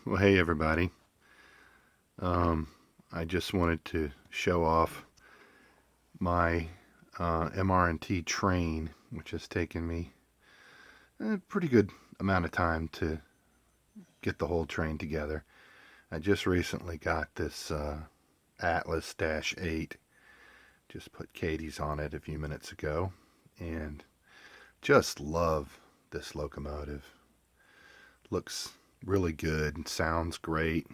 Well, hey everybody. I just wanted to show off my Mr&T train, which has taken me a pretty good amount of time to get the whole train together. I just recently got this Atlas-8. Just put Katie's on it a few minutes ago, and just love this locomotive. Looks really good, sounds great.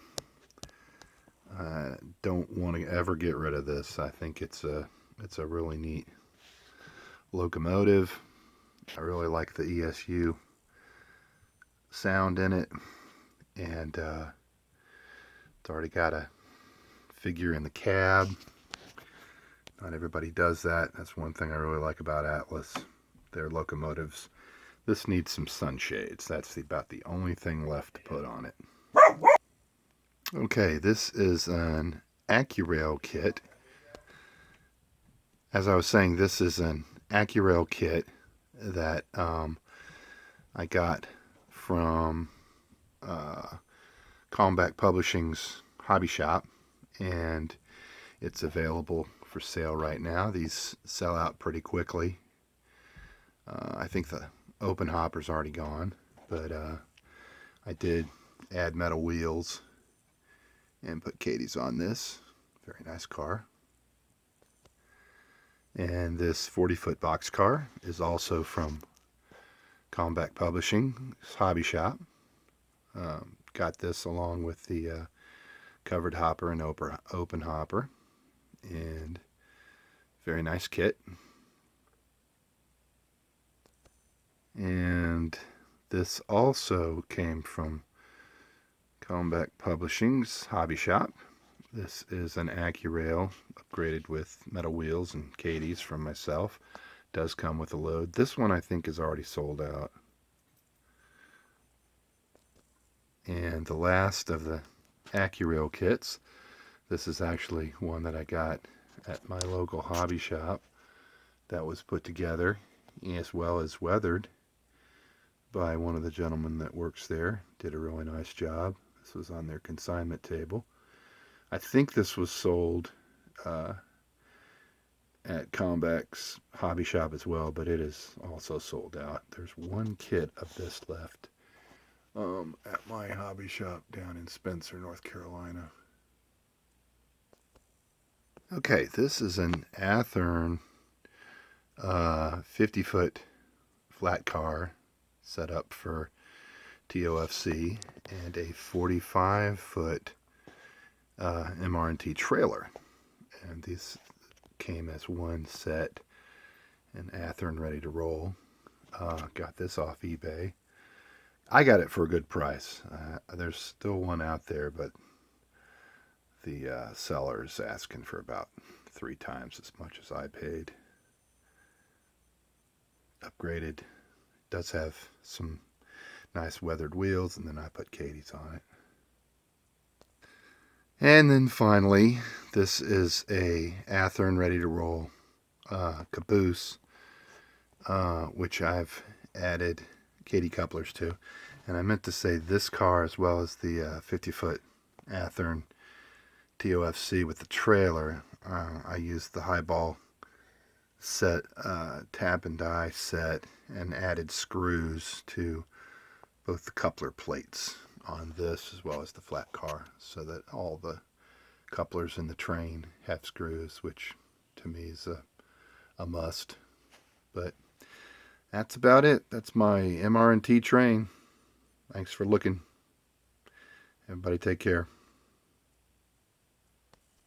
I don't want to ever get rid of this. I think it's a really neat locomotive. I really like the ESU sound in it, and it's already got a figure in the cab. Not everybody does that. That's one thing I really like about Atlas. Their locomotives. This needs some sunshades. That's about the only thing left to put on it. Okay, this is an AccuRail kit. As I was saying, this is an AccuRail kit that I got from Combat Publishing's hobby shop, and it's available for sale right now. These sell out pretty quickly. I think the open hopper's already gone, but I did add metal wheels and put Katie's on this. Very nice car. And this 40-foot box car is also from Combat Publishing's hobby shop. Got this along with the covered hopper and open hopper, and very nice kit. And this also came from Combat Publishing's hobby shop. This is an AccuRail upgraded with metal wheels and Katie's from myself. Does come with a load. This one I think is already sold out. And the last of the AccuRail kits, this is actually one that I got at my local hobby shop that was put together as well as weathered by one of the gentlemen that works there. Did a really nice job. This was on their consignment table. I think this was sold at Combat's hobby shop as well, but it is also sold out. There's one kit of this left at my hobby shop down in Spencer, North Carolina. Okay, this is an Athearn 50-foot flat car set up for TOFC, and a 45-foot Mr&T trailer. And these came as one set, and Athearn ready to roll. Got this off eBay. I got it for a good price. There's still one out there, but the seller is asking for about 3 times as much as I paid. Upgraded. Does have some nice weathered wheels, and then I put Katie's on it. And then finally, this is a Athearn ready to roll caboose, which I've added Katie couplers to. And I meant to say this car, as well as the 50-foot Athearn TOFC with the trailer, I used the highball set, tap and die set, and added screws to both the coupler plates on this as well as the flat car, so that all the couplers in the train have screws, which to me is a must. But that's about it. That's my Mr&T train. Thanks for looking. Everybody take care.